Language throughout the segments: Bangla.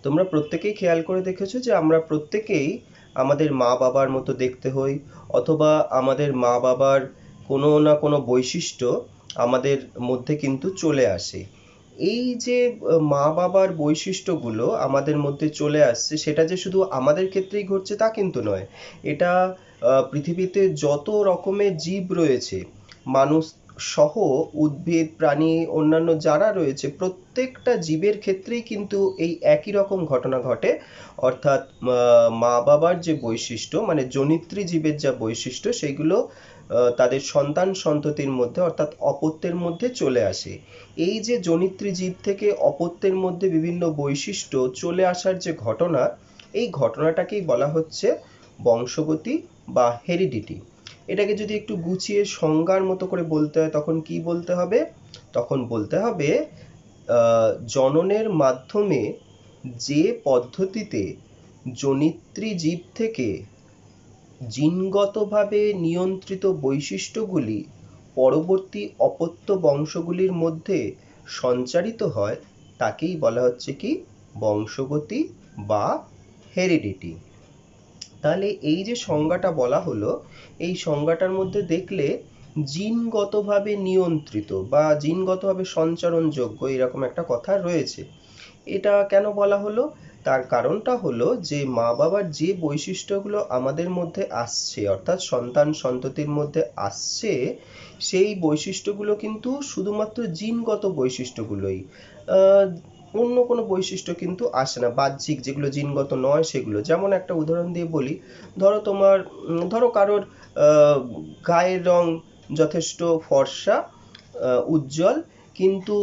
তোমরা প্রত্যেকেই খেয়াল করে দেখেছো যে আমরা প্রত্যেকেই আমাদের মা বাবার মতো দেখতে হই, অথবা আমাদের মা বাবার কোনো না কোনো বৈশিষ্ট্য আমাদের মধ্যে কিন্তু চলে আসে। এই যে মা বাবার বৈশিষ্ট্যগুলো আমাদের মধ্যে চলে আসছে, সেটা যে শুধু আমাদের ক্ষেত্রেই ঘটছে তা কিন্তু নয়। এটা পৃথিবীতে যত রকমের জীব রয়েছে, মানুষ সহ উদ্ভিদ প্রাণী অন্যান্য যারা রয়েছে, প্রত্যেকটা জীবের ক্ষেত্রেই কিন্তু এই একই রকম ঘটনা ঘটে। অর্থাৎ মা বাবার যে বৈশিষ্ট্য, মানে জনিত্রী জীবের যা বৈশিষ্ট্য, সেগুলো তাদের সন্তান সন্ততির মধ্যে অর্থাৎ অপত্যের মধ্যে চলে আসে। এই যে জনিত্রী জীব থেকে অপত্যের মধ্যে বিভিন্ন বৈশিষ্ট্য চলে আসার যে ঘটনা, এই ঘটনাটাকেই বলা হচ্ছে বংশগতি বা হেরিডিটি। এটাকে যদি একটু গুছিয়ে সংজ্ঞার মতো করে বলতে হয়, তখন কি বলতে হবে? তখন বলতে হবে জননের মাধ্যমে যে পদ্ধতিতে জনিত্রী জীব থেকে জিনগতভাবে নিয়ন্ত্রিত বৈশিষ্ট্যগুলি পরবর্তী অপত্য বংশগুলির মধ্যে সঞ্চারিত হয়, তাকেই বলা হচ্ছে কি বংশগতি বা হেরিডিটি। তাহলে এই যে সংজ্ঞাটা বলা হলো, এই সংজ্ঞাটার মধ্যে দেখলে জিনগতভাবে নিয়ন্ত্রিত বা জিনগতভাবে সঞ্চারণযোগ্য এরকম একটা কথা রয়েছে। এটা কেন বলা হলো? তার কারণটা হলো যে মা বাবার যে বৈশিষ্ট্যগুলো আমাদের মধ্যে আসছে, অর্থাৎ সন্তান সন্ততির মধ্যে আসছে, সেই বৈশিষ্ট্যগুলো কিন্তু শুধুমাত্র জিনগত বৈশিষ্ট্যগুলোই। অন্য কোনো বৈশিষ্ট্য কিন্তু আসে না, বাহ্যিক যেগুলো জিনগত নয় সেগুলো। যেমন একটা উদাহরণ দিয়ে বলি, ধরো কারোর গায়ের রং যথেষ্ট ফর্সা, উজ্জ্বল, কিন্তু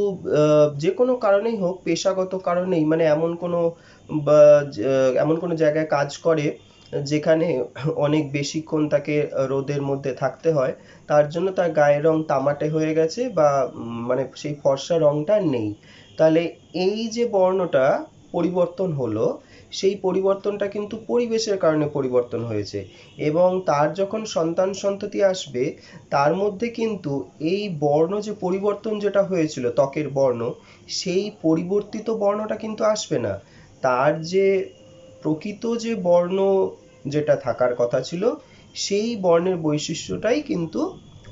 যে কোনো কারণেই হোক, পেশাগত কারণেই, মানে বা এমন কোনো জায়গায় কাজ করে যেখানে অনেক বেশিক্ষণ তাকে রোদের মধ্যে থাকতে হয়, তার জন্য তার গায়ের রং তামাটে হয়ে গেছে, বা মানে সেই ফর্সা রংটা নেই। তাহলে এই যে বর্ণটা পরিবর্তন হলো, সেই পরিবর্তনটা কিন্তু পরিবেশের কারণে পরিবর্তন হয়েছে। এবং তার যখন সন্তান সন্ততি আসবে, তার মধ্যে কিন্তু এই বর্ণ যে পরিবর্তন যেটা হয়েছিল ত্বকের বর্ণ, সেই পরিবর্তিত বর্ণটা কিন্তু আসবে না। তার যে প্রকৃত যে বর্ণ যেটা থাকার কথা ছিল, সেই বর্ণের বৈশিষ্ট্যটাই কিন্তু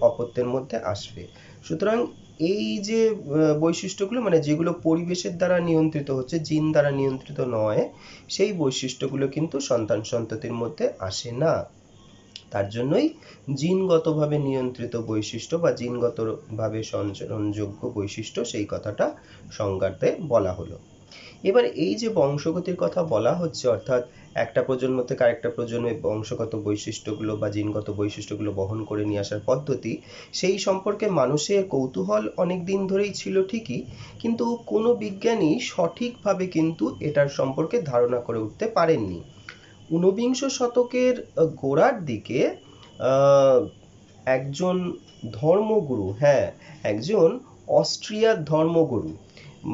অপত্যের মধ্যে আসবে। সুতরাং এই যে বৈশিষ্ট্যগুলো, মানে যেগুলো পরিবেশের দ্বারা নিয়ন্ত্রিত হচ্ছে, জিন দ্বারা নিয়ন্ত্রিত নয়, সেই বৈশিষ্ট্যগুলো কিন্তু সন্তান সন্ততির মধ্যে আসে না। তার জন্যই জিনগতভাবে নিয়ন্ত্রিত বৈশিষ্ট্য বা জিনগতভাবে সঞ্চারণযোগ্য বৈশিষ্ট্য, সেই কথাটা সংজ্ঞাতে বলা হলো। এবার এই যে বংশগতির কথা বলা হচ্ছে, অর্থাৎ একটা প্রজন্ম থেকে আরেকটা প্রজন্মে বংশগত বৈশিষ্ট্যগুলো বা জিনগত বৈশিষ্ট্যগুলো বহন করে নিয়ে আসার পদ্ধতি, সেই সম্পর্কে মানুষের কৌতূহল অনেক দিন ধরেই ছিল ঠিকই, কিন্তু কোনো বিজ্ঞানী সঠিকভাবে কিন্তু এটার সম্পর্কে ধারণা করে উঠতে পারেননি। ঊনবিংশ শতকের গোড়ার দিকে একজন ধর্মগুরু, হ্যাঁ, একজন অস্ট্রিয়ার ধর্মগুরু,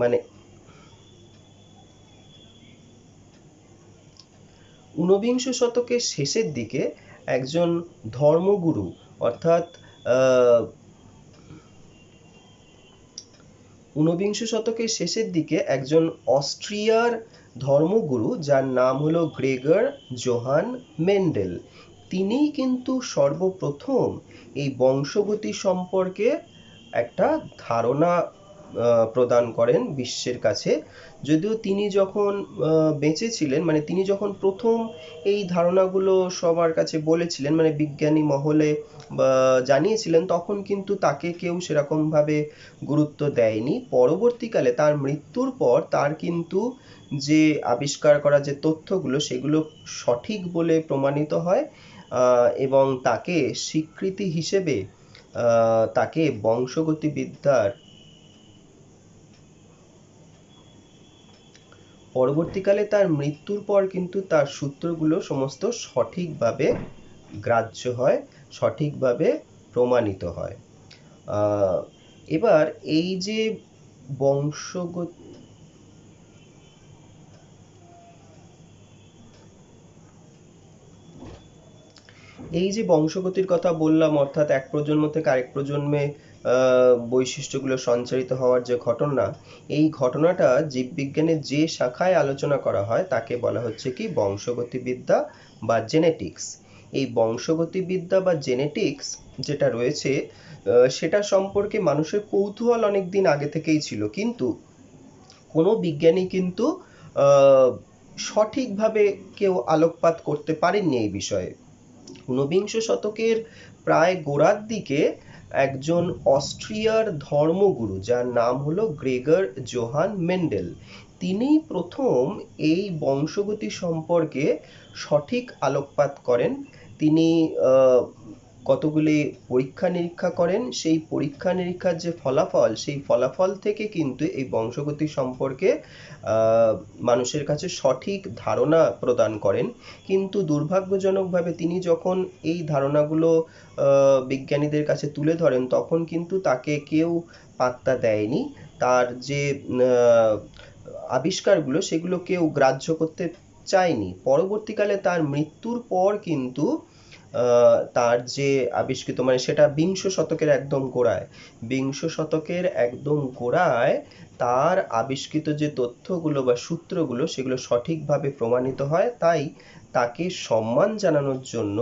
মানে ঊনবিংশ শতকের শেষের দিকে একজন ধর্মগুরু, অর্থাৎ ঊনবিংশ শতকের শেষের দিকে একজন অস্ট্রিয়ার ধর্মগুরু, যার নাম হলো গ্রেগর জোহান মেন্ডেল, তিনিই কিন্তু সর্বপ্রথম এই বংশগতি সম্পর্কে একটা ধারণা প্রদান করেন বিশ্বের কাছে। যদিও তিনি যখন বেঁচে ছিলেন, মানে তিনি যখন প্রথম এই ধারণাগুলো সবার কাছে বলেছিলেন, মানে বিজ্ঞানী মহলে জানিয়েছিলেন, তখন কিন্তু তাকে কেউ সেরকমভাবে গুরুত্ব দেয়নি। পরবর্তীকালে তার মৃত্যুর পর তার কিন্তু যে আবিষ্কার করা যে তথ্যগুলো, সেগুলো সঠিক বলে প্রমাণিত হয়, এবং তাকে স্বীকৃতি হিসেবে তাকে বংশগতিবিদ্যার পরবর্তীকালে তার মৃত্যুর পর কিন্তু তার সূত্রগুলো সমস্ত সঠিকভাবে গ্রাহ্য হয়, সঠিকভাবে প্রমাণিত হয়। এবার এই যে বংশগত এই যে বংশগতির কথা বললাম, অর্থাৎ এক প্রজন্ম থেকে আরেক প্রজন্মে বৈশিষ্ট্যগুলো সঞ্চারিত হওয়ার যে ঘটনা, এই ঘটনাটা জীববিজ্ঞানের যে শাখায় আলোচনা করা হয় তাকে বলা হচ্ছে কি বংশগতিবিদ্যা বা জেনেটিক্স। এই বংশগতিবিদ্যা বা জেনেটিক্স যেটা রয়েছে সেটা সম্পর্কে মানুষের কৌতূহল অনেক দিন আগে থেকেই ছিল, কিন্তু কোনো বিজ্ঞানী কিন্তু সঠিকভাবে কেউ আলোকপাত করতে পারেননি এই বিষয়ে। ঊনবিংশ শতকের প্রায় গোড়ার দিকে একজন অস্ট্রিয়ার ধর্মগুরু যার নাম হলো গ্রেগর জোহান মেন্ডেল, তিনি প্রথম এই বংশগতি সম্পর্কে সঠিক আলোকপাত করেন। তিনি কতগুলি পরীক্ষা নিরীক্ষা করেন, সেই পরীক্ষা নিরীক্ষার যে ফলাফল, সেই ফলাফল থেকে কিন্তু এই বংশগতি সম্পর্কে মানুষের কাছে সঠিক ধারণা প্রদান করেন। কিন্তু দুর্ভাগ্যজনকভাবে তিনি যখন এই ধারণাগুলো বিজ্ঞানীদের কাছে তুলে ধরেন তখন কিন্তু তাকে কেউ পাত্তা দেয়নি। তার যে আবিষ্কারগুলো সেগুলো কেউ গ্রাহ্য করতে চায়নি। পরবর্তীকালে তার মৃত্যুর পর কিন্তু তার যে আবিষ্কৃত, মানে সেটা বিংশ শতকের একদম গোড়ায় তার আবিষ্কৃত যে তথ্যগুলো বা সূত্রগুলো সেগুলো সঠিকভাবে প্রমাণিত হয়। তাই তাকে সম্মান জানানোর জন্য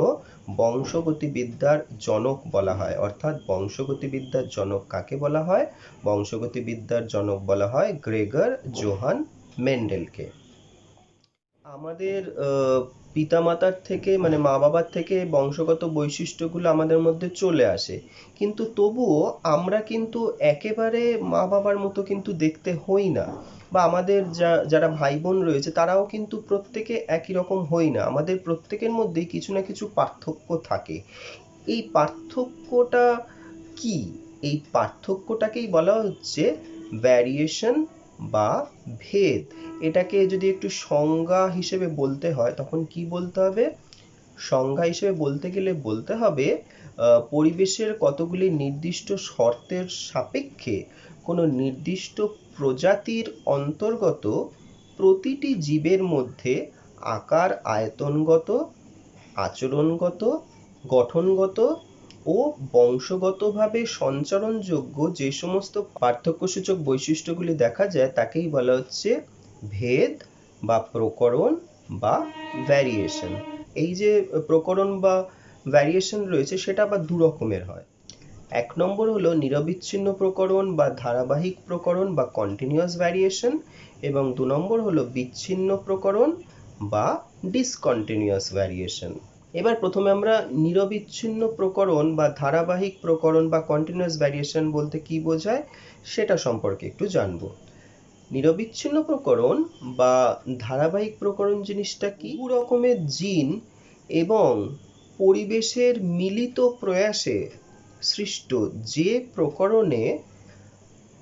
বংশগতিবিদ্যার জনক বলা হয়। অর্থাৎ বংশগতিবিদ্যার জনক কাকে বলা হয়? বংশগতিবিদ্যার জনক বলা হয় গ্রেগর জোহান মেন্ডেলকে। আমাদের পিতামাতার থেকে, মানে মা বাবার থেকে বংশগত বৈশিষ্ট্যগুলো আমাদের মধ্যে চলে আসে, কিন্তু তবুও আমরা কিন্তু একেবারে মা বাবার মতো কিন্তু দেখতে হই না, বা আমাদের যারা ভাই বোন রয়েছে তারাও কিন্তু প্রত্যেকে একই রকম হই না। আমাদের প্রত্যেকের মধ্যেই কিছু না কিছু পার্থক্য থাকে। এই পার্থক্যটা কি? এই পার্থক্যটাকেই বলা হচ্ছে ভ্যারিয়েশন বা ভেদ। এটাকে যদি একটু সংজ্ঞা হিসেবে বলতে হয় তখন কি বলতে হবে? সংজ্ঞা হিসেবে বলতে গেলে বলতে হবে পরিবেশের কতগুলি নির্দিষ্ট শর্তের সাপেক্ষে কোনো নির্দিষ্ট প্রজাতির অন্তর্গত প্রতিটি জীবের মধ্যে আকার, আয়তনগত, আচরণগত, গঠনগত ও বংশগতভাবে সঞ্চারণযোগ্য যে সমস্ত পার্থক্যসূচক বৈশিষ্ট্যগুলি দেখা যায় তাকেই বলা হচ্ছে ভেদ বা প্রকরণ বা ভ্যারিয়েশন। এই যে প্রকরণ বা ভ্যারিয়েশন রয়েছে সেটা আবার দু রকমের হয়। এক নম্বর হলো নিরবিচ্ছিন্ন প্রকরণ বা ধারাবাহিক প্রকরণ বা কন্টিনিউয়াস ভ্যারিয়েশন, এবং দু নম্বর হলো বিচ্ছিন্ন প্রকরণ বা ডিসকন্টিনিউয়াস ভ্যারিয়েশন। এবার প্রথমে আমরা নিরবিচ্ছিন্ন প্রকরণ বা ধারাবাহিক প্রকরণ বা কন্টিনিউয়াস ভ্যারিয়েশন বলতে কি বোঝায় সেটা সম্পর্কে একটু জানবো। নিরবিচ্ছিন্ন প্রকরণ বা ধারাবাহিক প্রকরণ জিনিসটা কি? দু রকমের জিন এবং পরিবেশের মিলিত প্রয়াসে সৃষ্ট যে প্রকরণে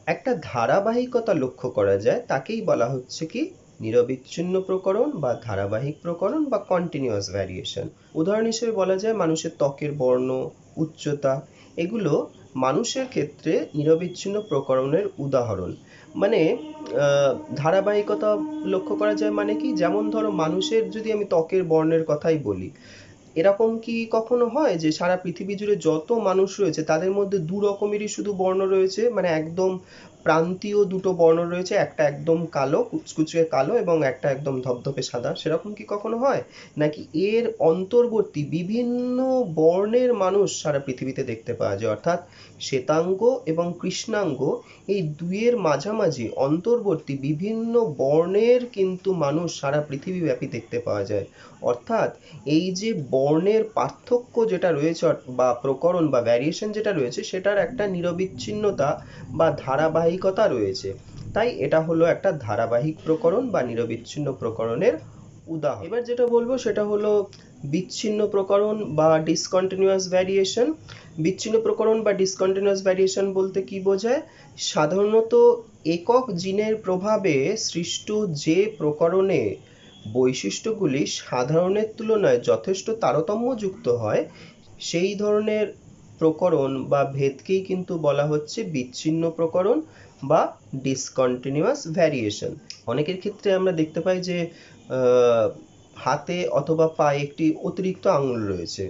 একটা ধারাবাহিকতা লক্ষ্য করা যায় তাকেই বলা হচ্ছে কি নিরবিচ্ছিন্ন প্রকরণ বা ধারাবাহিক প্রকরণ বা কন্টিনিউয়াস ভ্যারিয়েশন। উদাহরণ হিসেবে বলা যায় মানুষের ত্বকের বর্ণ, উচ্চতা, এগুলো মানুষের ক্ষেত্রে নিরবিচ্ছিন্ন প্রকরণের উদাহরণ। মানে ধারাবাহিকতা লক্ষ্য করা যায় মানে কি, যেমন ধরো মানুষের যদি আমি ত্বকের বর্ণের কথাই বলি, এরকম কি কখনো হয় যে সারা পৃথিবী জুড়ে যত মানুষ রয়েছে তাদের মধ্যে দু রকমেরই শুধু বর্ণ রয়েছে, মানে একদম প্রান্তীয় দুটো বর্ণ রয়েছে, একটা একদম কালো কুচকুচে কালো এবং একটা একদম ধপধপে সাদা, সেরকম কি কখনো হয়? নাকি এর অন্তর্বর্তী বিভিন্ন বর্ণের মানুষ সারা পৃথিবীতে দেখতে পাওয়া যায়, অর্থাৎ শ্বেতাঙ্গ এবং কৃষ্ণাঙ্গ এই দুইয়ের মাঝামাঝি অন্তর্বর্তী বিভিন্ন বর্ণের কিন্তু মানুষ সারা পৃথিবীব্যাপী দেখতে পাওয়া যায়। অর্থাৎ এই যে বর্ণের পার্থক্য যেটা রয়েছে বা প্রকরণ বা ভ্যারিয়েশন যেটা রয়েছে সেটার একটা নিরবিচ্ছিন্নতা বা ধারাবাহিকতা রয়েছে। তাই এটা হলো একটা ধারাবাহিক প্রকরণ বা নিরবিচ্ছিন্ন প্রকরণের উদাহরণ। এবার যেটা বলবো সেটা হলো বিচ্ছিন্ন প্রকরণ বা ডিসকন্টিনিউয়াস ভ্যারিয়েশন। বিচ্ছিন্ন প্রকরণ বা ডিসকন্টিনিউয়াস ভ্যারিয়েশন বলতে কি বোঝায়? সাধারণত একক জিনের প্রভাবে সৃষ্ট যে প্রকরণে বৈশিষ্ট্যগুলি সাধারণের তুলনায় যথেষ্ট তারতম্যযুক্ত হয় সেই ধরনের প্রকরণ বা ভেদকেই কিন্তু বলা হচ্ছে বিচ্ছিন্ন প্রকরণ বা ডিসকন্টিনিউয়াস ভ্যারিয়েশন। অনেকের ক্ষেত্রে আমরা দেখতে পাই যে হাতে অথবা পায়ে একটি অতিরিক্ত আঙুল রয়েছে,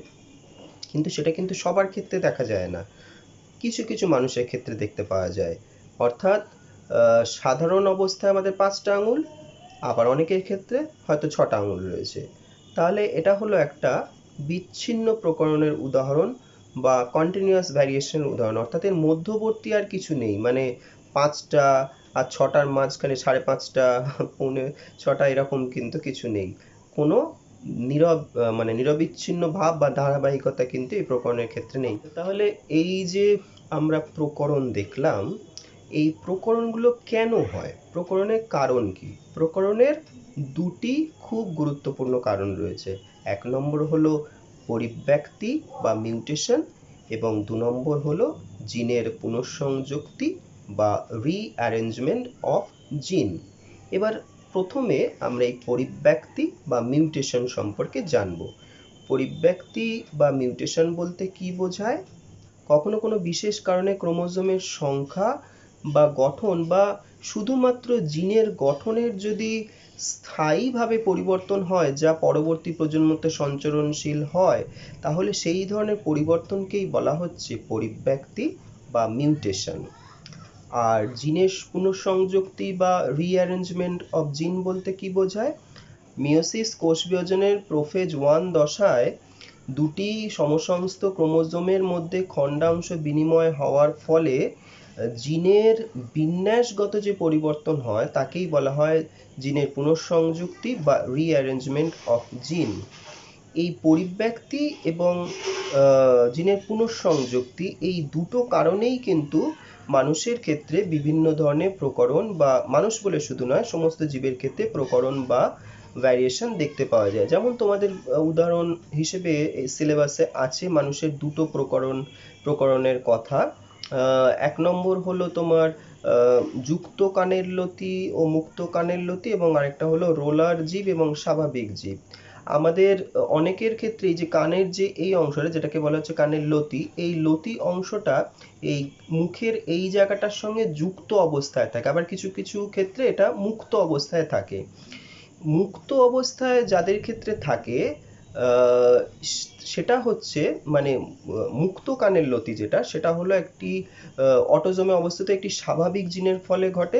কিন্তু সেটা কিন্তু সবার ক্ষেত্রে দেখা যায় না। কিছু কিছু মানুষের ক্ষেত্রে দেখতে পাওয়া যায়। অর্থাৎ সাধারণ অবস্থায় আমাদের 5টা আঙুল, আবার অনেকের ক্ষেত্রে হয়তো 6টা আঙুল রয়েছে। তাহলে এটা হলো একটা বিচ্ছিন্ন প্রকরণের উদাহরণ বা কন্টিনিউয়াস ভ্যারিয়েশনের উদাহরণ। অর্থাৎ এর মধ্যবর্তী আর কিছু নেই, মানে 5টা আর 6টার মাঝখানে 5.5টা, পৌনে 6টা এরকম কিন্তু কিছু নেই। কোনো মানে নিরবিচ্ছিন্ন ভাব বা ধারাবাহিকতা কিন্তু এই প্রকরণের ক্ষেত্রে নেই। তাহলে এই যে আমরা প্রকরণ দেখলাম, এই প্রকরণগুলো কেন হয়? প্রকরণের কারণ কি? প্রকরণের দুটি খুব গুরুত্বপূর্ণ কারণ রয়েছে। 1 নম্বর হলো পরিব্যক্তি বা মিউটেশন, এবং 2 নম্বর হলো জিনের পুনঃসংযুক্তি বা রিঅ্যারেঞ্জমেন্ট অফ জিন। এবার প্রথমে আমরা এই পরিব্যক্তি বা মিউটেশন সম্পর্কে জানব। পরিব্যক্তি বা মিউটেশন বলতে কি বোঝায়? কখনো কোনো বিশেষ কারণে ক্রোমোজোমের সংখ্যা বা গঠন বা শুধুমাত্র জিনের গঠনের যদি স্থায়ীভাবে পরিবর্তন হয়, যা পরবর্তী প্রজন্মতে সঞ্চরণশীল হয়, তাহলে সেই ধরনের পরিবর্তনকেই বলা হচ্ছে পরিব্যক্তি বা মিউটেশন। আর জিনের পুনঃসংযুক্তি বা রিঅ্যারেঞ্জমেন্ট অফ জিন বলতে কি বোঝায়? মিয়োসিস কোষ বিভাজনের প্রোফেজ 1 দশায় দুটি সমসংস্থ ক্রোমোজোমের মধ্যে খণ্ডাংশ বিনিময় হওয়ার ফলে জিনের বিন্যাসগত যে পরিবর্তন হয় তাকেই বলা হয় জিনের পুনঃসংযুক্তি বা রিঅ্যারেঞ্জমেন্ট অফ জিন। এই পরিব্যক্তি এবং জিনের পুনঃসংযুক্তি, এই দুটো কারণেই কিন্তু মানুষের ক্ষেত্রে বিভিন্ন ধরনের প্রকরণ, বা মানুষ বলে শুধু নয়, সমস্ত জীবের ক্ষেত্রে প্রকরণ বা ভ্যারিয়েশন দেখতে পাওয়া যায়। যেমন তোমাদের উদাহরণ হিসেবে সিলেবাসে আছে মানুষের দুটো প্রকরণের কথা। 1 নম্বর হলো তোমার যুক্ত কানের লতি ও মুক্ত কানের লতি, এবং আরেকটা হলো রোলার জীব এবং স্বাভাবিক জীব। আমাদের অনেকের ক্ষেত্রে এই যে কানের যে এই অংশটা, যেটাকে বলা হচ্ছে কানের লতি, এই লতি অংশটা এই মুখের এই জায়গাটার সঙ্গে যুক্ত অবস্থায় থাকে, আবার কিছু কিছু ক্ষেত্রে এটা মুক্ত অবস্থায় থাকে। মুক্ত অবস্থায় যাদের ক্ষেত্রে থাকে সেটা হচ্ছে মানে মুক্ত কানের লতি যেটা, সেটা হলো একটি অটোজোমে অবস্থিত একটি স্বাভাবিক জিনের ফলে ঘটে,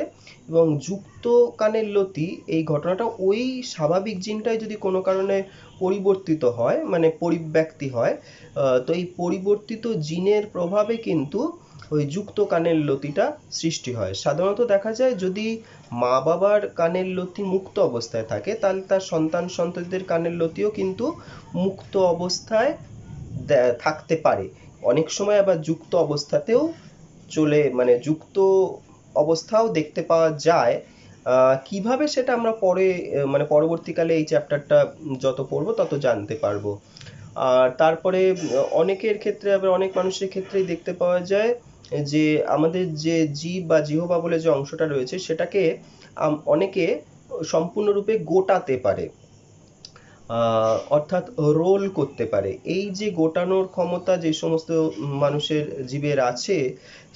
এবং যুক্ত কানের লতি এই ঘটনাটা ওই স্বাভাবিক জিনটাই যদি কোনো কারণে পরিবর্তিত হয়, মানে পরিব্যক্তি হয়, তো এই পরিবর্তিত জিনের প্রভাবে কিন্তু ওই যুক্ত কানের লতিটা সৃষ্টি হয়। সাধারণত দেখা যায় যদি মা বাবার কানের লতি মুক্ত অবস্থায় থাকে, তাহলে তার সন্তান সন্ততিদের কানের লতিও কিন্তু মুক্ত অবস্থায় থাকতে পারে। অনেক সময় আবার যুক্ত অবস্থাতেও মানে যুক্ত অবস্থাও দেখতে পাওয়া যায়। কিভাবে সেটা আমরা পরে মানে পরবর্তীকালে এই চ্যাপ্টারটা যত পড়বো তত জানতে পারবো। আর তারপরে অনেকের ক্ষেত্রে, আবার অনেক মানুষের ক্ষেত্রেই দেখতে পাওয়া যায় যে আমাদের যে জিভ বা জিহ্বা বলে যে অংশটা রয়েছে, সেটাকে অনেকে সম্পূর্ণরূপে গোটাতে পারে, অর্থাৎ রোল করতে পারে। এই যে গোটানোর ক্ষমতা যে সমস্ত মানুষের জীবের আছে,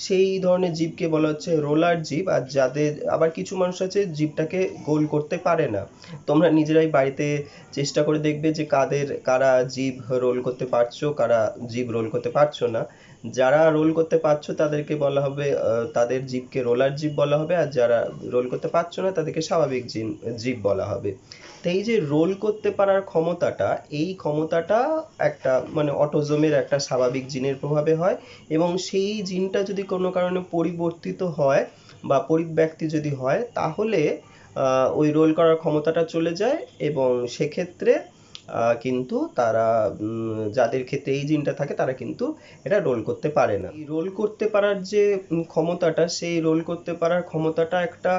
সেই ধরনের জীবকে বলা হচ্ছে রোলার জীব। আর যাদের আবার কিছু মানুষ আছে জীবটাকে গোল করতে পারে না। তোমরা নিজেরাই বাড়িতে চেষ্টা করে দেখবে যে কারা জীব রোল করতে পারছো, কারা জীব রোল করতে পারছো না। যারা রোল করতে পারছো তাদেরকে বলা হবে, তাদের জীবকে রোলার জীব বলা হবে, আর যারা রোল করতে পারছো না তাদেরকে স্বাভাবিক জীব বলা হবে। তো এই যে রোল করতে পারার ক্ষমতাটা, এই ক্ষমতাটা একটা মানে অটোজোমের একটা স্বাভাবিক জিনের প্রভাবে হয়, এবং সেই জিনটা যদি কোনো কারণে পরিবর্তিত হয় বা পরিব্যক্তি যদি হয়, তাহলে ওই রোল করার ক্ষমতাটা চলে যায়, এবং সেক্ষেত্রে কিন্তু তারা যাদের ক্ষেত্রে এই জিনটা থাকে তারা কিন্তু এটা রোল করতে পারে না। এই রোল করতে পারার যে ক্ষমতাটা, সেই রোল করতে পারার ক্ষমতাটা একটা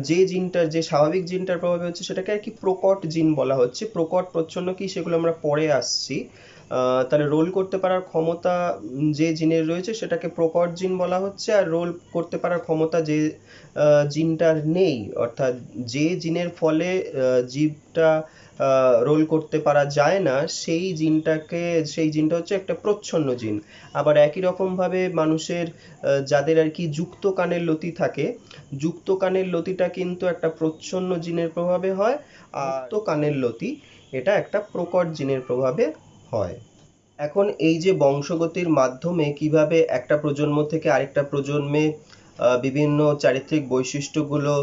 যে জিনটার, যে স্বাভাবিক জিনটার প্রভাবে হচ্ছে, সেটাকে আর কি প্রকট জিন বলা হচ্ছে। প্রকট প্রচ্ছন্ন কি সেগুলো আমরা পরে আসছি। তাহলে রোল করতে পারার ক্ষমতা যে জিনের রয়েছে সেটাকে প্রকট জিন বলা হচ্ছে, আর রোল করতে পারার ক্ষমতা যে জিনটার নেই, অর্থাৎ যে জিনের ফলে জীবটা রোল করতে পারা যায় না, সেই জিনটা হচ্ছে একটা প্রচ্ছন্ন জিন। আবার একই রকমভাবে মানুষের যাদের আর কি যুক্ত কানের লতি থাকে, যুক্ত কানের লতিটা কিন্তু একটা প্রচ্ছন্ন জিনের প্রভাবে হয়, আর মুক্ত কানের লতি এটা একটা প্রকট জিনের প্রভাবে হয়। এখন এই যে বংশগতির মাধ্যমে কিভাবে একটা প্রজন্ম থেকে আরেকটা প্রজন্মে বিভিন্ন চারিত্রিক বৈশিষ্ট্যগুলো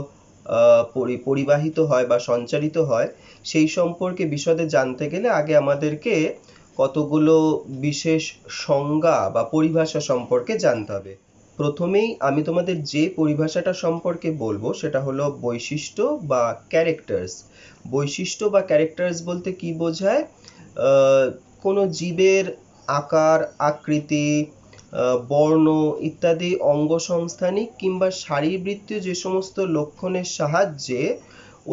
পরিবাহিত হয় বা সঞ্চারিত হয়, সেই সম্পর্কে বিশদে জানতে গেলে আগে আমাদেরকে কতগুলো বিশেষ সংজ্ঞা বা পরিভাষা সম্পর্কে জানতে হবে। প্রথমেই আমি তোমাদের যে পরিভাষাটা সম্পর্কে বলবো সেটা হলো বৈশিষ্ট্য বা ক্যারেক্টার্স। বৈশিষ্ট্য বা ক্যারেক্টার্স বলতে কি বোঝায়? কোনো জীবের আকার, আকৃতি, বর্ণ ইত্যাদি অঙ্গসংস্থানিক কিংবা শারীরবৃত্তীয় যে সমস্ত লক্ষণের সাহায্যে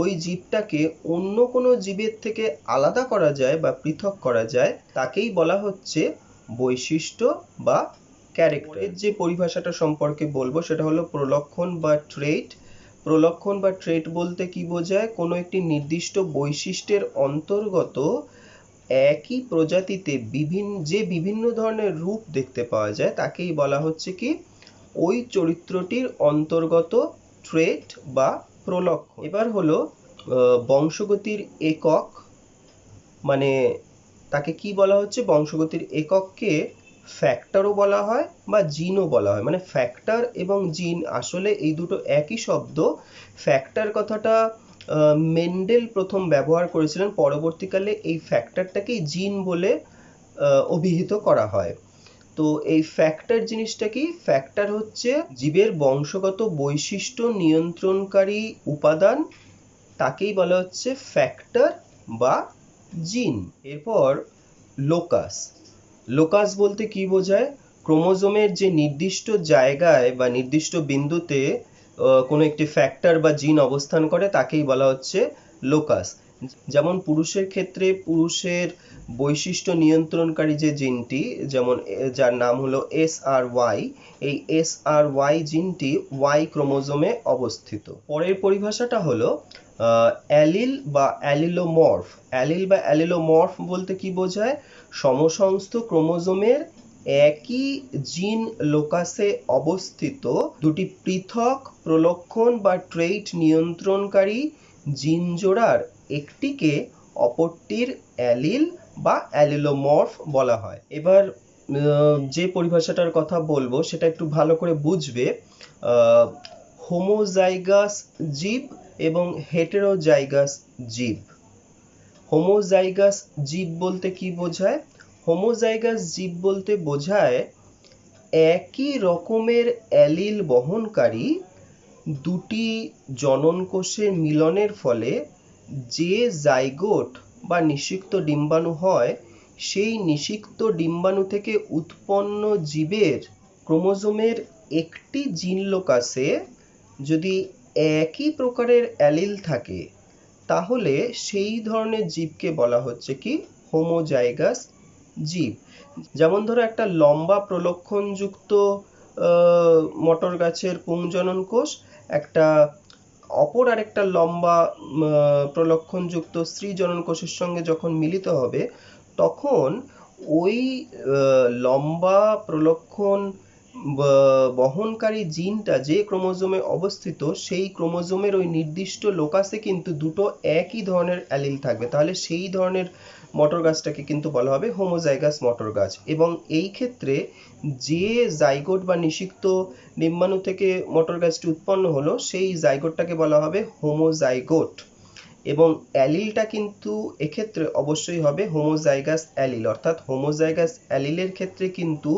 ওই জীবটাকে অন্য কোনো জীবের থেকে আলাদা করা যায় বা পৃথক করা যায়, তাকেই বলা হচ্ছে বৈশিষ্ট্য বা ক্যারেক্টার। যে পরিভাষাটা সম্পর্কে বলবো সেটা হলো প্রলক্ষণ বা ট্রেট। প্রলক্ষণ বা ট্রেট বলতে কি বোঝায়? কোনো একটি নির্দিষ্ট বৈশিষ্ট্যের অন্তর্গত একই প্রজাতিতে বিভিন্ন ধরনের রূপ দেখতে পাওয়া যায়, তাকেই বলা হচ্ছে কি ওই চরিত্রটির অন্তর্গত ট্রেট বা প্রলক্ষণ। এবার হলো বংশগতির একক, মানে তাকে কি বলা হচ্ছে? বংশগতির একককে ফ্যাক্টরও বলা হয় বা জিনও বলা হয়। মানে ফ্যাক্টর এবং জিন আসলে এই দুটো একই শব্দ। ফ্যাক্টর কথাটা মেন্ডেল প্রথম ব্যবহার করেছিলেন, পরবর্তীকালে এই ফ্যাক্টরটাকেই জিন বলে অভিহিত করা হয়। তো এই ফ্যাক্টর জিনিসটা কি? ফ্যাক্টর হচ্ছে জীবের বংশগত বৈশিষ্ট্য নিয়ন্ত্রণকারী উপাদান, তাকেই বলা হচ্ছে ফ্যাক্টর বা জিন। এরপর লোকাস। লোকাস বলতে কি বোঝায়? ক্রোমোজোমের যে নির্দিষ্ট জায়গায় বা নির্দিষ্ট বিন্দুতে কোনো একটি ফ্যাক্টর বা জিন অবস্থান করে, তাকেই বলা হচ্ছে লোকাস। যেমন পুরুষের ক্ষেত্রে পুরুষের বৈশিষ্ট্য নিয়ন্ত্রণকারী যে জিনটি, যেমন যার নাম হলো SRY, এই SRY জিনটি Y ক্রোমোজোমে অবস্থিত। পরের পরিভাষাটা হলো অ্যালিল বা অ্যালিলোমর্ফ। অ্যালিল বা অ্যালিলোমর্ফ বলতে কি বোঝায়? সমসংস্থ ক্রোমোজোমের একই জিন লোকাসে অবস্থিত দুটি পৃথক প্রলক্ষণ বা ট্রেইট নিয়ন্ত্রণকারী জিন জোড়ার একটিকে অপরটির অ্যালিল বা অ্যালিলোমর্ফ বলা হয়। এবার যে পরিভাষাটার কথা বলবো সেটা একটু ভালো করে বুঝবে। হোমোজাইগাস জীব এবং হেটেরোজাইগাস জীব। হোমোজাইগাস জীব বলতে কি বোঝায়? হোমোজাইগাস জীব বলতে বোঝায় একই রকমের অ্যালিল বহনকারী দুটি জনন কোষের মিলনের ফলে যে জাইগোট বা নিষিক্ত ডিম্বাণু হয়, সেই নিষিক্ত ডিম্বাণু থেকে উৎপন্ন জীবের ক্রোমোজোমের একটি জিন লোকাসে যদি একই প্রকারের অ্যালিল থাকে, তাহলে সেই ধরনের জীবকে বলা হচ্ছে কি হোমোজাইগাস জীব। যেমন ধরো একটা লম্বা প্রলক্ষণযুক্ত মটর গাছের পুংজনন কোষ একটা অপর আরেকটা লম্বা প্রলক্ষণযুক্ত স্ত্রী জনন কোষের সঙ্গে যখন মিলিত হবে, তখন ওই লম্বা প্রলক্ষণ বহনকারী জিনটা যে ক্রোমোজোমে অবস্থিত, সেই ক্রোমোজোমের ওই নির্দিষ্ট লোকাসে কিন্তু দুটো একই ধরনের অ্যালিল থাকবে। তাহলে সেই ধরনের মটর গাছটাকে কিন্তু বলা হবে হোমোজাইগাস মটর গাছ। এবং এই ক্ষেত্রে যে জাইগোট বা নিষিক্ত ডিম্বাণু থেকে মটর গাছটি উৎপন্ন হলো, সেই জাইগোটটাকে বলা হবে হোমোজাইগোট। এবং অ্যালিলটা কিন্তু এক্ষেত্রে অবশ্যই হবে হোমোজাইগাস অ্যালিল। অর্থাৎ হোমোজাইগাস অ্যালিলের ক্ষেত্রে কিন্তু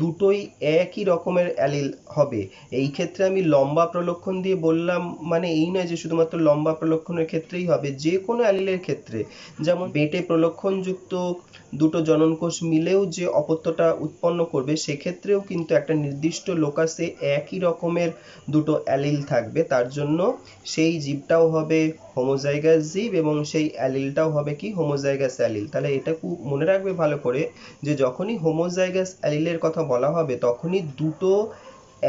দুটোই একই রকমের অ্যালিল হবে। এই ক্ষেত্রে আমি লম্বা প্রলক্ষণ দিয়ে বললাম মানে এই নয় যে শুধুমাত্র লম্বা প্রলক্ষণের ক্ষেত্রেই হবে, যে কোনো অ্যালিলের ক্ষেত্রে। যেমন বেটে প্রলক্ষণযুক্ত দুটো জননকোষ মিলেও যে অপত্যটা উৎপন্ন করবে, সেক্ষেত্রেও কিন্তু একটা নির্দিষ্ট লোকাসে একই রকমের দুটো অ্যালিল থাকবে। তার জন্য সেই জীবটাও হবে হোমোজাইগাস জীব এবং সেই অ্যালিলটাও হবে কি হোমোজাইগাস অ্যালিল। তাহলে এটা খুব মনে রাখবে ভালো করে যে যখনই হোমোজাইগাস অ্যালিলের কথা বলা হবে, তখনই দুটো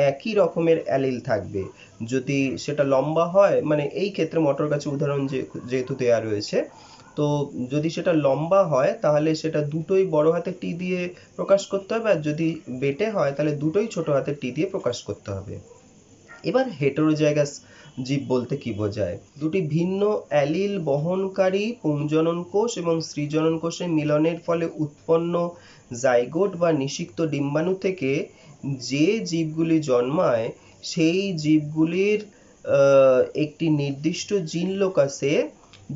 একই রকমের অ্যালিল থাকবে। যদি সেটা লম্বা হয়, মানে এই ক্ষেত্রে মটর গাছের উদাহরণ যেহেতু দেওয়া রয়েছে, তো যদি সেটা লম্বা হয় তাহলে সেটা দুটোই বড় হাতের টি দিয়ে প্রকাশ করতে হবে, আর যদি বেটে হয় তাহলে দুটোই ছোট হাতের টি দিয়ে প্রকাশ করতে হবে। এবার হেটেরোজাইগাস জীব বলতে কি বোঝায়। দুটি ভিন্ন অ্যালিল বহনকারী পুংজনন কোষ এবং স্ত্রীজনন কোষের মিলনের ফলে উৎপন্ন জাইগোট বা নিষিক্ত ডিম্বাণু থেকে যে জীবগুলি জন্মায় সেই জীবগুলির একটি নির্দিষ্ট জিন লোকাসে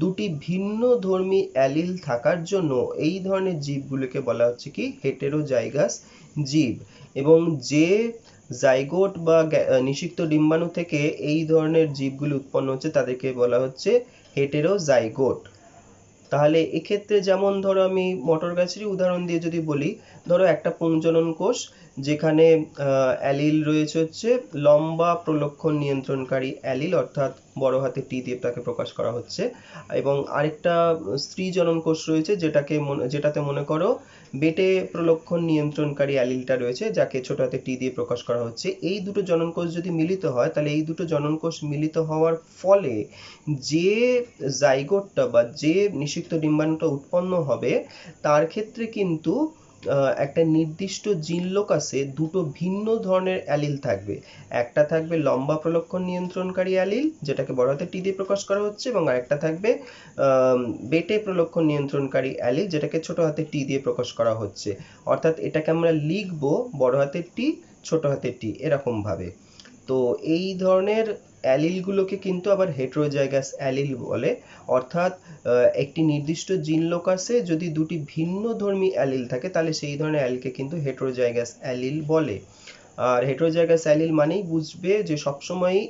দুটি ভিন্ন ধর্মী অ্যালিল থাকার জন্য এই ধরনের জীবগুলিকে বলা হচ্ছে কি হেটেরোজাইগাস জীব। এবং যে জাইগোট বা নিষিক্ত ডিম্বাণু থেকে এই ধরনের জীবগুলি উৎপন্ন হচ্ছে তাদেরকে বলা হচ্ছে হেটেরোজাইগোট। তাহলে এক্ষেত্রে যেমন ধরো আমি মটর গাছেরই উদাহরণ দিয়ে যদি বলি, ধরো একটা পুংজনন কোষ যেখানে অ্যালিল রয়েছে হচ্ছে লম্বা প্রলক্ষণ নিয়ন্ত্রণকারী অ্যালিল, অর্থাৎ বড় হাতে টি দিয়ে তাকে প্রকাশ করা হচ্ছে, এবং আরেকটা স্ত্রী জনন কোষ রয়েছে যেটাতে মনে করো বেটে প্রলক্ষণ নিয়ন্ত্রণকারী অ্যালিলটা রয়েছে যাকে ছোট হাতে টি দিয়ে প্রকাশ করা হচ্ছে। এই দুটো জনন কোষ যদি মিলিত হয় তাহলে এই দুটো জনন কোষ মিলিত হওয়ার ফলে যে জাইগোটটা বা যে নিষিক্ত ডিম্বাণুটা উৎপন্ন হবে তার ক্ষেত্রে কিন্তু একটা নির্দিষ্ট জিন লোকাসে দুটো ভিন্ন ধরনের অ্যালিল থাকবে। একটা থাকবে লম্বা প্রলক্ষণ নিয়ন্ত্রণকারী অ্যালিল যেটাকে বড় হাতের টি দিয়ে প্রকাশ করা হচ্ছে, এবং আরেকটা থাকবে বেটে প্রলক্ষণ নিয়ন্ত্রণকারী অ্যালিল যেটাকে ছোট হাতের টি দিয়ে প্রকাশ করা হচ্ছে। অর্থাৎ এটাকে আমরা লিখবো বড় হাতের টি ছোট হাতের টি এরকম ভাবে। তো এই ধরনের অ্যালিলগুলোকে কিন্তু আবার হেটেরোজাইগাস অ্যালিল বলে, অর্থাৎ একটি নির্দিষ্ট জিন লোকাসে যদি দুটি ভিন্ন ধর্মী অ্যালিল থাকে তাহলে সেই ধরনের অ্যালিলকে কিন্তু হেটেরোজাইগাস অ্যালিল বলে। আর হেটেরোজাইগাস অ্যালিল মানেই বুঝবে যে সবসময়ই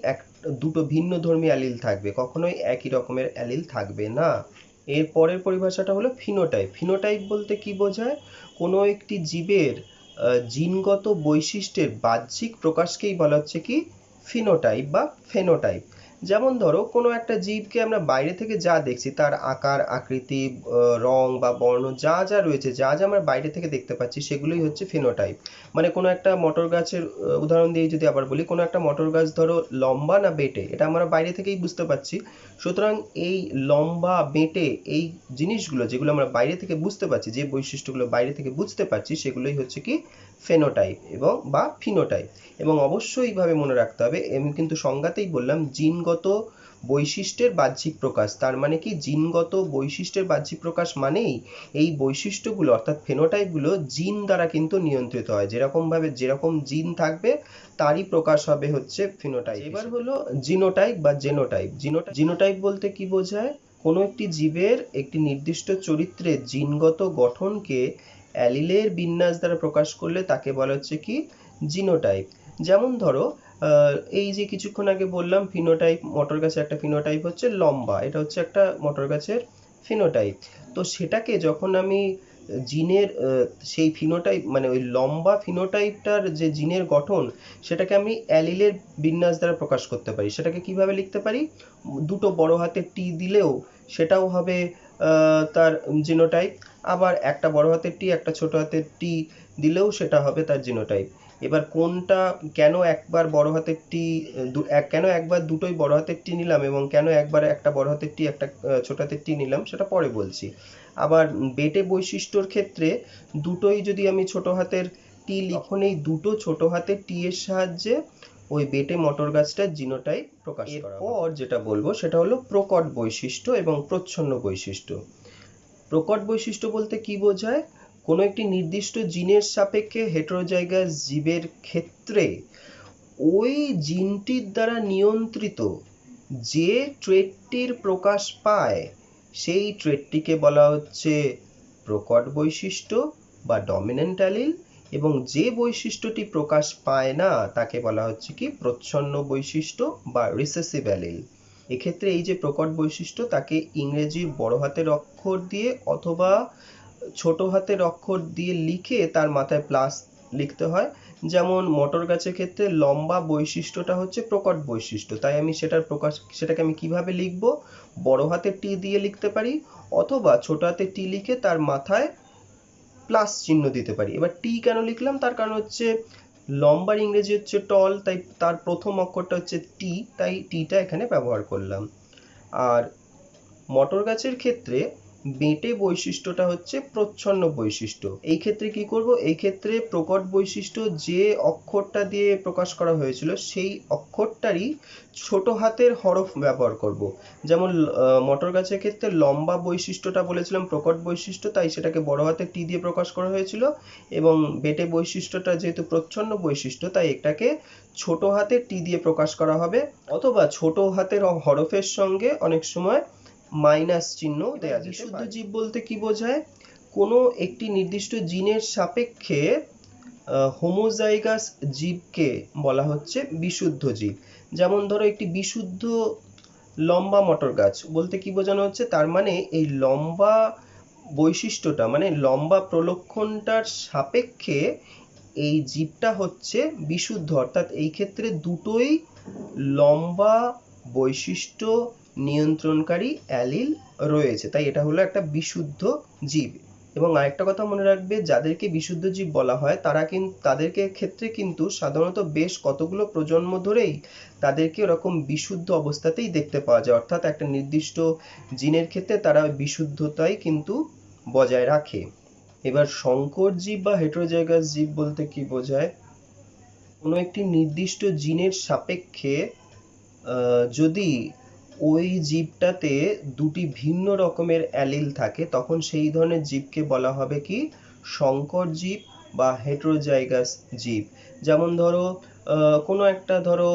দুটো ভিন্ন ধর্মী অ্যালিল থাকবে, কখনোই একই রকমের অ্যালিল থাকবে না। এর পরের পরিভাষাটা হলো ফিনোটাইপ। ফিনোটাইপ বলতে কি বোঝায়? কোনো একটি জীবের জিনগত বৈশিষ্ট্যের বাহ্যিক প্রকাশকেই বলা হচ্ছে কি ফিনোটাইপ বা ফেনোটাইপ। যেমন ধরো কোনো একটা জীবকে আমরা বাইরে থেকে যা দেখছি তার আকার আকৃতি রং বা বর্ণ যা যা রয়েছে, যা যা আমরা বাইরে থেকে দেখতে পাচ্ছি সেগুলোই হচ্ছে ফিনোটাইপ। মানে কোনো একটা মটর গাছের উদাহরণ দিয়ে যদি আবার বলি, কোনো একটা মটর গাছ ধরো লম্বা না বেটে এটা আমরা বাইরে থেকেই বুঝতে পারছি। সুতরাং এই লম্বা বেটে এই জিনিসগুলো যেগুলো আমরা বাইরে থেকে বুঝতে পারছি, যে বৈশিষ্ট্যগুলো বাইরে থেকে বুঝতে পারছি সেগুলোই হচ্ছে কি ফেনোটাইপ এবং বা ফিনোটাইপ। এবং অবশ্যই এইভাবে মনে রাখতে হবে, আমি কিন্তু সংজ্ঞাতেই বললাম জিনগত বৈশিষ্ট্যের বাহ্যিক প্রকাশ। তার মানে কি জিনগত বৈশিষ্ট্যের বাহ্যিক প্রকাশ মানেই এই বৈশিষ্ট্যগুলো অর্থাৎ ফেনোটাইপগুলো জিন দ্বারা কিন্তু নিয়ন্ত্রিত হয়। যেরকম জিন থাকবে তারই প্রকাশ হবে হচ্ছে ফিনোটাইপ। এবার হলো জিনোটাইপ বা জেনোটাইপ। জিনোটাইপ বলতে কি বোঝায়? কোনো একটি জীবের একটি নির্দিষ্ট চরিত্রের জিনগত গঠনকে অ্যালিলের বিন্যাস দ্বারা প্রকাশ করলে তাকে বলা হচ্ছে কি জিনোটাইপ। যেমন ধরো এই যে কিছুক্ষণ আগে বললাম ফিনোটাইপ, মটর গাছের একটা ফিনোটাইপ হচ্ছে লম্বা, এটা হচ্ছে একটা মটর গাছের ফিনোটাইপ। তো সেটাকে যখন আমি জিনের সেই ফিনোটাইপ মানে ওই লম্বা ফিনোটাইপটার যে জিনের গঠন সেটাকে আমি অ্যালিলের বিন্যাস দ্বারা প্রকাশ করতে পারি। সেটাকে কিভাবে লিখতে পারি? দুটো বড় হাতের টি দিলেও সেটাও হবে তার জিনোটাইপ, আবার একটা বড় হাতের টি একটা ছোট হাতের টি দিলেও সেটা হবে তার জিনোটাইপ। এবার কোনটা কেন একবার বড় হাতের টি কেন একবার দুটোই বড় হাতের টি নিলাম এবং কেন একবার একটা বড় হাতের টি একটা ছোট হাতের টি নিলাম সেটা পরে বলছি। আবার বেটে বৈশিষ্ট্যর ক্ষেত্রে দুটোই যদি আমি ছোট হাতের টি লিখি তখন এই দুটো ছোট হাতের টি এর সাহায্যে ওই বেটে মটর গাছটার জিনোটাইপ প্রকাশ করা হবে। এরপর যেটা বলবো সেটা হলো প্রকট বৈশিষ্ট্য এবং প্রচ্ছন্ন বৈশিষ্ট্য। প্রকট বৈশিষ্ট্য বলতে কি বোঝায়? কোনো একটি নির্দিষ্ট জিনের সাপেক্ষে হেটেরোজাইগাস জীবের ক্ষেত্রে ওই জিনটির দ্বারা নিয়ন্ত্রিত যে ট্রেটটির প্রকাশ পায় সেই ট্রেটটিকে বলা হচ্ছে প্রকট বৈশিষ্ট্য বা ডমিন্যান্ট অ্যালিল, এবং যে বৈশিষ্ট্যটি প্রকাশ পায় না তাকে বলা হচ্ছে কি প্রচ্ছন্ন বৈশিষ্ট্য বা রিসেসিভ অ্যালিল। এক্ষেত্রে এই যে প্রকট বৈশিষ্ট্য তাকে ইংরেজি বড় হাতের অক্ষর দিয়ে অথবা ছোট হাতের অক্ষর দিয়ে লিখে তার মাথায় প্লাস লিখতে হয়। যেমন মটর গাছের ক্ষেত্রে লম্বা বৈশিষ্ট্যটা হচ্ছে প্রকট বৈশিষ্ট্য, তাই আমি সেটাকে আমি কিভাবে লিখব? বড় হাতের টি দিয়ে লিখতে পারি অথবা ছোট হাতের টি লিখে তার মাথায় প্লাস চিহ্ন দিতে পারি। এবার টি কেন লিখলাম? তার কারণ হচ্ছে লম্বার ইংরেজি হচ্ছে টল, তাই তার প্রথম অক্ষরটা হচ্ছে টি, তাই টিটা এখানে ব্যবহার করলাম। আর মটর গাছের ক্ষেত্রে বেটে বৈশিষ্ট্যটা হচ্ছে প্রচ্ছন্ন বৈশিষ্ট্য। এই ক্ষেত্রে কি করব, এই ক্ষেত্রে প্রকট বৈশিষ্ট্য যে অক্ষরটা দিয়ে প্রকাশ করা হয়েছিল সেই অক্ষরটারই ছোট হাতের হরফ ব্যবহার করব। যেমন মটর গাছের ক্ষেত্রে লম্বা বৈশিষ্ট্যটা বলেছিলাম প্রকট বৈশিষ্ট্য, তাই সেটাকে বড় হাতের টি দিয়ে প্রকাশ করা হয়েছিল, এবং বেটে বৈশিষ্ট্যটা যেহেতু প্রচ্ছন্ন বৈশিষ্ট্য তাই এটাকে ছোট হাতের টি দিয়ে প্রকাশ করা হবে, অথবা ছোট হাতের হরফের সঙ্গে অনেক সময় মাইনাস চিহ্ন দেয়া যেতে পারে। বিশুদ্ধ জীব বলতে কি বোঝায়, কোনো একটি নির্দিষ্ট জিনের সাপেক্ষে হোমোজাইগাস জীবকে বলা হচ্ছে বিশুদ্ধ জীব। যেমন ধরো একটি বিশুদ্ধ লম্বা মটর গাছ বলতে কি বোঝানো হচ্ছে, তার মানে এই লম্বা বৈশিষ্ট্যটা মানে লম্বা প্রলক্ষণটার সাপেক্ষে এই জীবটা হচ্ছে বিশুদ্ধ, অর্থাৎ এই ক্ষেত্রে দুটোই লম্বা বৈশিষ্ট্য নিয়ন্ত্রণকারী অ্যালিল রয়েছে, তাই এটা হলো একটা বিশুদ্ধ জীব। এবং আরেকটা কথা মনে রাখবে, যাদেরকে বিশুদ্ধ জীব বলা হয় তাদেরকে ক্ষেত্রে কিন্তু সাধারণত বেশ কতগুলো প্রজন্ম ধরেই তাদেরকে ওরকম বিশুদ্ধ অবস্থাতেই দেখতে পাওয়া যায়, অর্থাৎ একটা নির্দিষ্ট জিনের ক্ষেত্রে তারা বিশুদ্ধতাই কিন্তু বজায় রাখে। এবার সংকর জীব বা হেটেরোজাইগাস জীব বলতে কি বোঝায়, কোনো একটি নির্দিষ্ট জিনের সাপেক্ষে যদি ওই জীবটাতে দুটি ভিন্ন রকমের অ্যালিল থাকে তখন সেই ধরনের জীবকে বলা হবে কি সংকর জীব বা হেটেরোজাইগাস জীব। যেমন ধরো কোনো একটা ধরো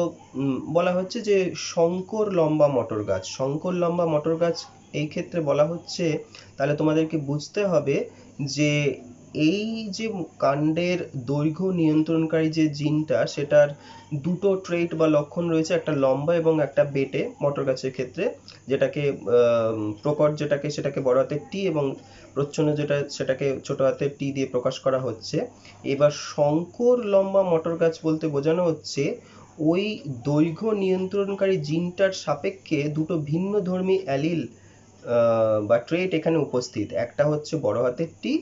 বলা হচ্ছে যে শঙ্কর লম্বা মটর গাছ, শঙ্কর লম্বা মটর গাছ এই ক্ষেত্রে বলা হচ্ছে, তাহলে তোমাদেরকে বুঝতে হবে যে এই যে কাণ্ডের দৈর্ঘ্য নিয়ন্ত্রণকারী যে জিনটা সেটার দুটো ট্রেট বা লক্ষণ রয়েছে, একটা লম্বা এবং একটা বেটে মটর গাছের ক্ষেত্রে, যেটাকে প্রকট সেটাকে বড় হাতের টি এবং প্রচ্ছন্ন সেটাকে ছোট হাতের টি দিয়ে প্রকাশ করা হচ্ছে। এবার শঙ্কর লম্বা মটর গাছ বলতে বোঝানো হচ্ছে ওই দৈর্ঘ্য নিয়ন্ত্রণকারী জিনটার সাপেক্ষে দুটো ভিন্ন ধর্মী অ্যালিল বা ট্রেট এখানে উপস্থিত, একটা হচ্ছে বড় হাতের টি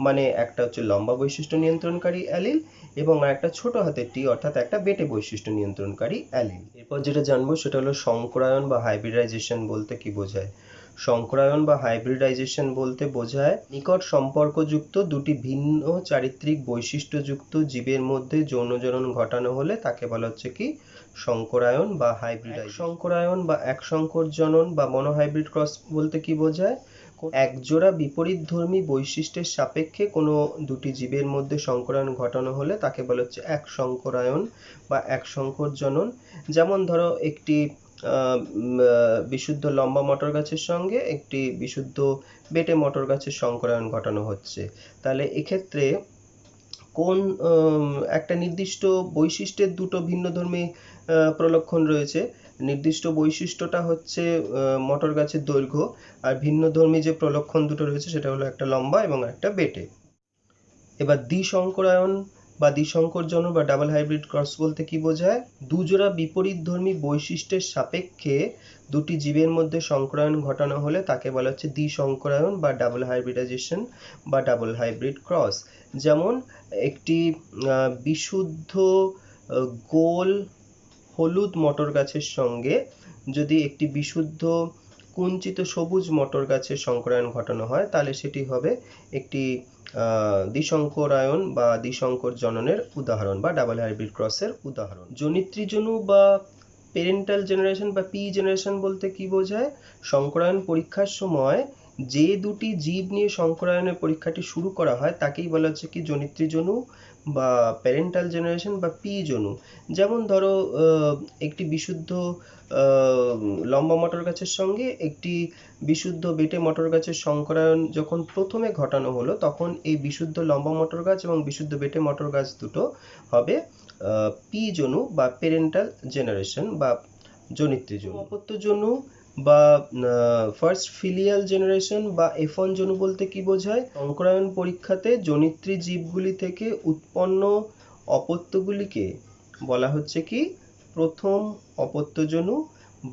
মানে একটা হচ্ছে লম্বা বৈশিষ্ট্য নিয়ন্ত্রণকারী অ্যালিল, এবং একটা ছোট হাতের টি অর্থাৎ একটা বেটে বৈশিষ্ট্য নিয়ন্ত্রণকারী অ্যালিল। এরপর যেটা জানবো সেটা হলো সংকরায়ন বা হাইব্রিডাইজেশন বলতে কি বোঝায়। সংকরায়ন বা হাইব্রিডাইজেশন বলতে বোঝায় নিকট সম্পর্কযুক্ত দুটি ভিন্ন চারিত্রিক বৈশিষ্ট্যযুক্ত জীবের মধ্যে যৌনজনন ঘটানো হলে তাকে বলা হচ্ছে কি সংকরায়ন বা হাইব্রিডাইজেশন। সংকরায়ন বা একসংকর জনন বা মনোহাইব্রিড ক্রস বলতে কি বোঝায়, একজোড়া বিপরীতধর্মী বৈশিষ্ট্যের সাপেক্ষে কোনো দুটি জীবের মধ্যে সংকরায়ন ঘটানো হলে তাকে বলা হচ্ছে এক সংকরায়ন বা এক সংকর জনন। যেমন ধরো একটি বিশুদ্ধ লম্বা মটর গাছের সঙ্গে একটি বিশুদ্ধ বেটে মটর গাছের সংকরায়ন ঘটানো হচ্ছে, তাহলে এক্ষেত্রে কোন একটা নির্দিষ্ট বৈশিষ্ট্যের দুটো ভিন্নধর্মী প্রলক্ষণ রয়েছে, নির্দিষ্ট বৈশিষ্ট্যটা হচ্ছে মটর গাছের দৈর্ঘ্য, আর ভিন্নধর্মী যে প্রলক্ষণ দুটো রয়েছে সেটা হলো একটা লম্বা এবং একটা বেটে। এবার দ্বিসংকরায়ন বা দ্বিসংকরজনন বা ডাবল হাইব্রিড ক্রস বলতে কি বোঝায়, দুজোড়া বিপরীতধর্মী বৈশিষ্ট্যের সাপেক্ষে দুটি জীবের মধ্যে সংকরায়ন ঘটানো হলে তাকে বলা হচ্ছে দ্বিসংকরায়ন বা ডাবল হাইব্রিডাইজেশন বা ডাবল হাইব্রিড ক্রস। যেমন একটি বিশুদ্ধ গোল হলুদ মটর গাছের সঙ্গে যদি একটি বিশুদ্ধ কুঞ্চিত সবুজ মটর গাছের সংকরায়ন ঘটানো হয় তাহলে সেটি হবে একটি দ্বিসংকরায়ন বা দ্বিসংকর জননের উদাহরণ বা ডাবল হাইব্রিড ক্রসের উদাহরণ। জনিত্রীজনু বা প্যারেন্টাল জেনারেশন বা পি জেনারেশন বলতে কি বোঝায়, সংকরায়ন পরীক্ষার সময় যে দুটি জীব নিয়ে সংকরায়নের পরীক্ষাটি শুরু করা হয় তাকেই বলা হচ্ছে কি জনিত্রীজনু বা প্যারেন্টাল জেনারেশন বা পি জনু। যেমন ধরো একটি বিশুদ্ধ লম্বা মটর গাছের সঙ্গে একটি বিশুদ্ধ বেটে মটর গাছের সংকরায়ন যখন প্রথমে ঘটানো হলো তখন এই বিশুদ্ধ লম্বা মটর গাছ এবং বিশুদ্ধ বেটে মটর গাছ দুটো হবে পি জনু বা প্যারেন্টাল জেনারেশন বা জনিত্রীজনু। অপত্য জনু বা ফার্স্ট ফিলিয়াল জেনারেশন বা F1 জনু বলতে কি বোঝায়, সংকরায়ন পরীক্ষাতে জনিত্রী জীবগুলি থেকে উৎপন্ন অপত্যগুলিকে বলা হচ্ছে কি প্রথম অপত্য জনু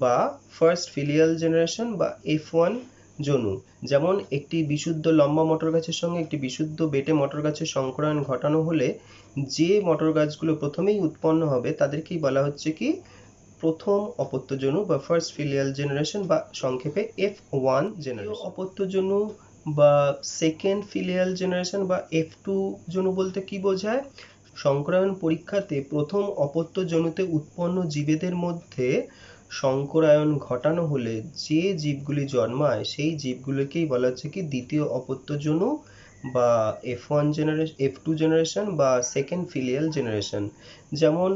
বা ফার্স্ট ফিলিয়াল জেনারেশন বা F1 জনু। যেমন একটি বিশুদ্ধ লম্বা মটর গাছের সঙ্গে একটি বিশুদ্ধ বেটে মটর গাছের সংকরায়ন ঘটানো হলে যে মটর গাছগুলো প্রথমেই উৎপন্ন হবে তাদেরকেই বলা হচ্ছে কি প্রথম অপত্যজনু বা ফার্স্ট ফিলিয়াল জেনারেশন বা সংক্ষেপে F1 জেনারেশন। অপত্যজনু বা সেকেন্ড ফিলিয়াল জেনারেশন বা F2 জনু বলতে কি বোঝায়? সংকরায়ন পরীক্ষাতে প্রথম অপত্যজনুতে উৎপন্ন জীবেদের মধ্যে সংকরায়ন ঘটানো হলে যে জীবগুলি জন্মায় সেই জীবগুলোকেই বলা হচ্ছে কি দ্বিতীয় অপত্যজনু বা F1 জেনারেশন, F2 জেনারেশন বা সেকেন্ড ফিলিয়াল জেনারেশন। যেমন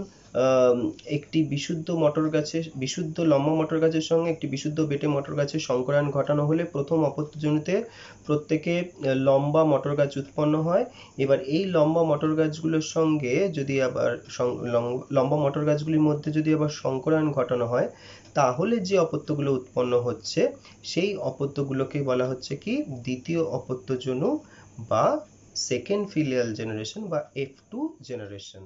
একটি বিশুদ্ধ মটর গাছের, বিশুদ্ধ লম্বা মটর গাছের সঙ্গে একটি বিশুদ্ধ বেটে মটর গাছের সংকরায়ন ঘটানো হলে প্রথম অপত্যজনুতে প্রত্যেকে লম্বা মটর গাছ উৎপন্ন হয়। এবার এই লম্বা মটর গাছগুলোর সঙ্গে যদি আবার লম্বা মটর গাছগুলির মধ্যে যদি আবার সংকরায়ন ঘটানো হয়, তাহলে যে অপত্যগুলো উৎপন্ন হচ্ছে সেই অপত্যগুলোকে বলা হচ্ছে কি দ্বিতীয় অপত্যজনু বা সেকেন্ড ফিলিয়াল জেনারেশন বা F2 জেনারেশন।